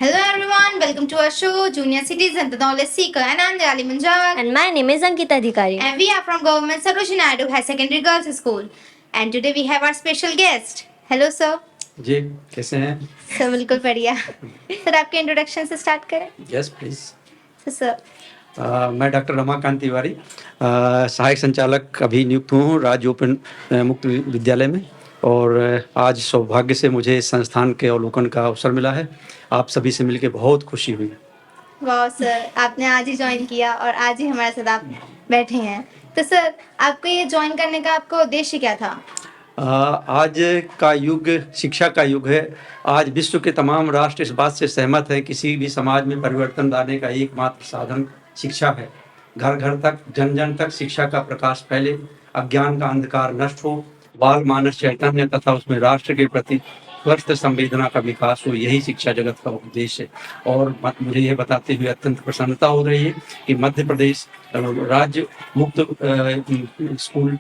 Hello everyone, welcome to our show Junior Citizen, the Knowledge Seeker, and I'm Dayali Munjal. And my name is Ankita Adhikari. And we are from Government Sarojini Naidu High Secondary Girls School. And today we have our special guest. Hello sir. जी कैसे हैं? Sir बिल्कुल बढ़िया. Sir आपके introduction से start करें. Yes please. Sir मैं doctor Ramakant Tiwari सहायक संचालक अभी नियुक्त हूँ राज्य ओपन मुक्त विद्यालय में, और आज सौभाग्य से मुझे इस संस्थान के अवलोकन का अवसर मिला है. आप सभी से मिलकर बहुत खुशी हुई. वाह सर, आपने आज ही ज्वाइन किया और आज ही हमारे साथ आप बैठे हैं. तो सर आपको ये ज्वाइन करने का आपका उद्देश्य क्या था? आज का युग शिक्षा का युग है. आज विश्व के तमाम राष्ट्र इस बात से सहमत हैं किसी भी समाज में परिवर्तन लाने का एकमात्र साधन शिक्षा है. घर घर तक, जन जन तक शिक्षा का प्रकाश फैले, अज्ञान का अंधकार नष्ट हो, बाल मानस चैतन्य तथा उसमें राष्ट्र के प्रति स्वस्थ संवेदना का विकास हो, यही शिक्षा जगत का उद्देश्य है. और मुझे यह बताते हुए अत्यंत प्रसन्नता हो रही है कि मध्य प्रदेश राज्य मुक्त स्कूल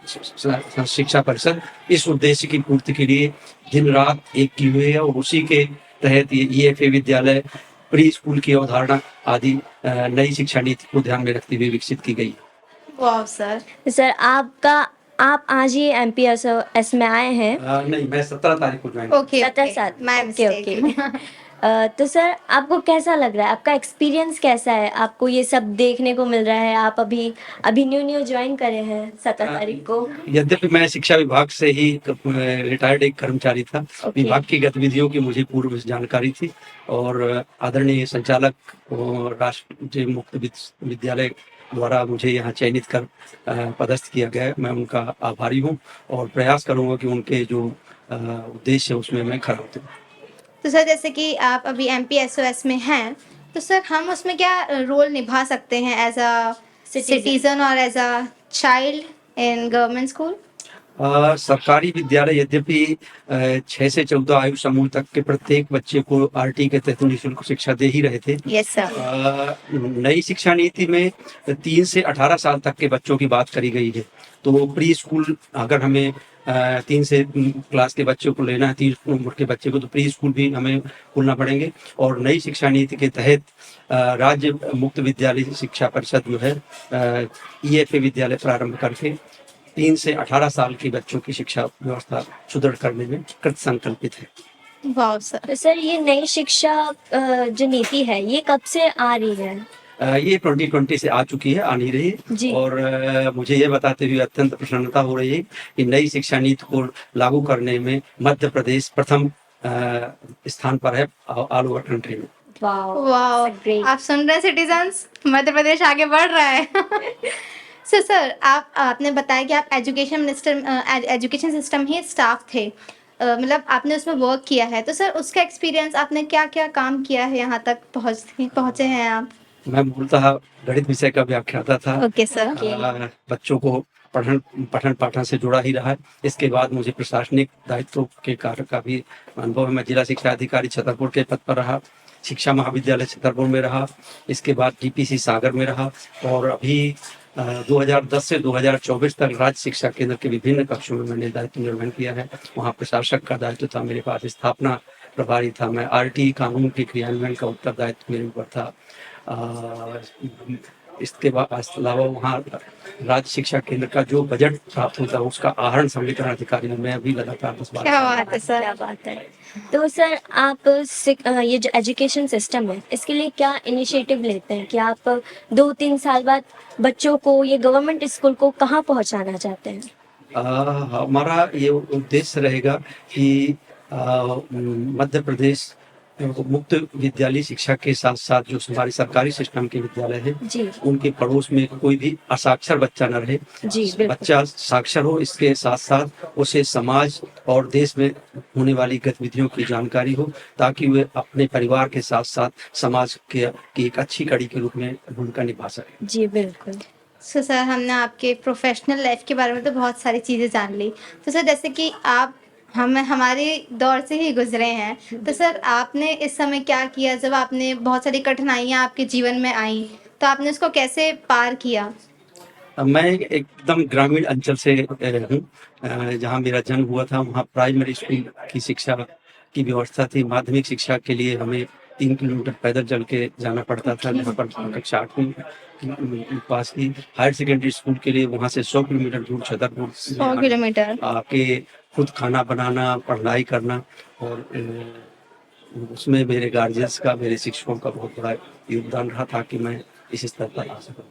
शिक्षा परिषद इस उद्देश्य की पूर्ति के लिए दिन रात एक की हुई है, और उसी के तहत ये EFA विद्यालय प्री स्कूल की अवधारणा आदि नई शिक्षा नीति को ध्यान में रखते हुए विकसित की गई. वाह सर. सर आप आज ही MPSS में आए हैं. नहीं, मैं 17 तारीख को ज्वाइन. Okay 17 okay. तो सर आपको कैसा लग रहा है, आपका एक्सपीरियंस कैसा है? आपको ये सब देखने को मिल रहा है, आप अभी न्यू ज्वाइन करे हैं 17 तारीख को. यद्यपि मैं शिक्षा विभाग से ही रिटायर्ड एक कर्मचारी था, विभाग की गतिविधियों की मुझे पूर्व जानकारी थी, और आदरणीय संचालक राष्ट्रीय मुक्त विद्यालय द्वारा मुझे यहाँ चयनित कर पदस्थ किया गया है. मैं उनका आभारी हूँ और प्रयास करूँगा कि उनके जो उद्देश्य है उसमें मैं खरा उतरूं. तो सर जैसे कि आप अभी MPSOS में हैं, तो सर हम उसमें क्या रोल निभा सकते हैं एज अ सिटीजन और as a child in government school? सरकारी विद्यालय यद्यपि 6 से 14 आयु समूह तक के प्रत्येक बच्चे को RT के तहत निःशुल्क शिक्षा दे ही रहे थे. Yes sir. नई शिक्षा नीति में 3 से 18 साल तक के बच्चों की बात करी गई है. तो प्री स्कूल अगर हमें 3 से क्लास के बच्चों को लेना है, 3 उम्र के बच्चे को, तो प्री स्कूल भी हमें खोलना पड़ेंगे. और नई शिक्षा नीति के तहत राज्य मुक्त विद्यालय शिक्षा परिषद जो है EFA विद्यालय प्रारंभ करके 3 से 18 साल के बच्चों की शिक्षा व्यवस्था सुदृढ़ करने में कृत संकल्पित है. वाह सर. तो सर ये नई शिक्षा जो नीति है ये कब से आ रही है? ये 2020 से आ चुकी है, आ नहीं रही है. और मुझे ये बताते हुए अत्यंत प्रसन्नता हो रही है कि नई शिक्षा नीति को लागू करने में मध्य प्रदेश प्रथम स्थान पर है ऑल ओवर कंट्री में. वाह, आप सुन रहे हैं सिटीजन्स, मध्य प्रदेश आगे बढ़ रहा है. सर आपने बताया कि आप एजुकेशन सिस्टम ही स्टाफ थे, मतलब आपने उसमें वर्क किया है. तो सर उसका एक्सपीरियंस, आपने क्या क्या काम किया है, यहाँ तक पहुँचे हैं आप? मैं मूलतः गणित विषय का व्याख्याता था. Okay sir. बच्चों को पठन पाठन से जुड़ा ही रहा है. इसके बाद मुझे प्रशासनिक दायित्व के कार्य का भी अनुभव है. मैं जिला शिक्षा अधिकारी छतरपुर के पद पर रहा, शिक्षा महाविद्यालय छतरपुर में रहा, इसके बाद DPC सागर में रहा, और अभी 2010 से 2024 तक राज्य शिक्षा केंद्र के विभिन्न कक्षों में मैंने दायित्व निर्वहन किया है. वहाँ प्रशासक का दायित्व था मेरे पास, स्थापना प्रभारी था मैं, RT कानून के क्रियान्वयन का उत्तरदायित्व मेरे ऊपर था. इसके अलावा वहाँ राज्य शिक्षा केंद्र का जो बजट प्राप्त होता है उसका आहरण संवितरण अधिकारी में मैं अभी लगातार 10 बार. क्या बात है सर, क्या बात है. तो सर आप ये जो एजुकेशन सिस्टम है इसके लिए क्या इनिशिएटिव लेते हैं कि आप 2-3 साल बाद बच्चों को ये गवर्नमेंट स्कूल को कहाँ पहुँचाना चाहते हैं? हमारा ये उद्देश्य रहेगा कि मध्य प्रदेश मुक्त विद्यालय शिक्षा के साथ साथ जो हमारे सरकारी सिस्टम के विद्यालय है उनके पड़ोस में कोई भी असाक्षर बच्चा न रहे. बच्चा साक्षर हो, इसके साथ साथ उसे समाज और देश में होने वाली गतिविधियों की जानकारी हो, ताकि वे अपने परिवार के साथ साथ समाज की एक अच्छी कड़ी के रूप में भूमिका निभा सके. जी बिल्कुल. सर हमने आपके प्रोफेशनल लाइफ के बारे में तो बहुत सारी चीज़ें जान ली. तो सर जैसे कि आप हमारे दौर से ही गुजरे हैं, तो सर आपने इस समय क्या किया जब आपने बहुत सारी कठिनाइयाँ आपके जीवन में आई, तो आपने उसको कैसे पार किया? मैं एकदम ग्रामीण अंचल से हूँ. जहाँ मेरा जन्म हुआ था वहाँ प्राइमरी स्कूल की शिक्षा की व्यवस्था थी. माध्यमिक शिक्षा के लिए हमें 3 किलोमीटर पैदल चल के जाना पड़ता था, जहाँ पर कक्षा 8वीं पास की। हायर सेकेंडरी स्कूल के लिए वहाँ से 100 किलोमीटर दूर छतरपुर 100 किलोमीटर। आके खुद खाना बनाना, पढ़ाई करना, और उसमें मेरे गार्जियंस का, मेरे शिक्षकों का बहुत बड़ा योगदान रहा था कि मैं इस स्तर पर आ सकूं।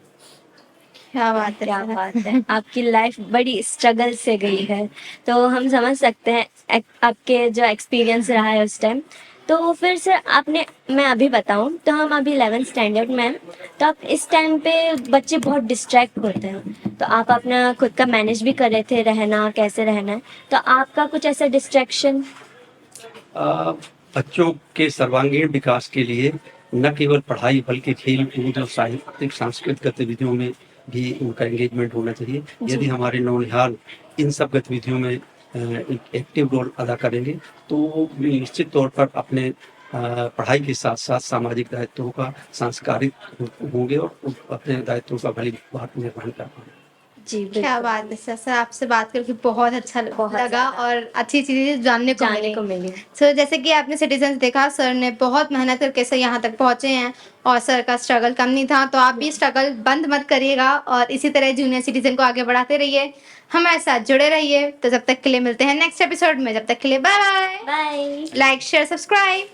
क्या बात है क्या सर। बात है, आपकी लाइफ बड़ी स्ट्रगल से गई है, तो हम समझ सकते हैं आपके जो एक्सपीरियंस रहा है उस टाइम। तो फिर सर आपने, मैं अभी बताऊं तो हम अभी 11th स्टैंडर्ड में हैं, तो आप इस टाइम पे बच्चे बहुत डिस्ट्रैक्ट होते हैं, तो आप अपना खुद का मैनेज भी कर रहे थे, रहना कैसे रहना है, तो आपका कुछ ऐसा डिस्ट्रैक्शन? बच्चों के सर्वांगीण विकास के लिए न केवल पढ़ाई बल्कि खेल कूद और साहित्यिक सांस्कृतिक गतिविधियों में भी उनका एंगेजमेंट होना चाहिए। यदि हमारे नौनिहाल इन सब गतिविधियों में एक एक्टिव रोल अदा करेंगे तो वो निश्चित तौर पर अपने पढ़ाई के साथ साथ सामाजिक दायित्वों का सांस्कारिक होंगे और अपने दायित्वों का भली भांति निर्वहन कर पाएंगे। जी क्या बिल्कुल, बात है सर। सर आपसे बात करके बहुत अच्छा बहुत लगा ज़्यादा। और अच्छी चीजें जानने को जानने को मिली। सर जैसे कि आपने सिटीजन्स देखा, सर ने बहुत मेहनत करके सर यहाँ तक पहुँचे हैं और सर का स्ट्रगल कम नहीं था, तो आप भी स्ट्रगल बंद मत करिएगा और इसी तरह जूनियर सिटीजन को आगे बढ़ाते रहिए, हमारे साथ जुड़े रहिए। तो जब तक के लिए मिलते हैं नेक्स्ट एपिसोड में, जब तक के लिए bye bye. Bye. Like share subscribe.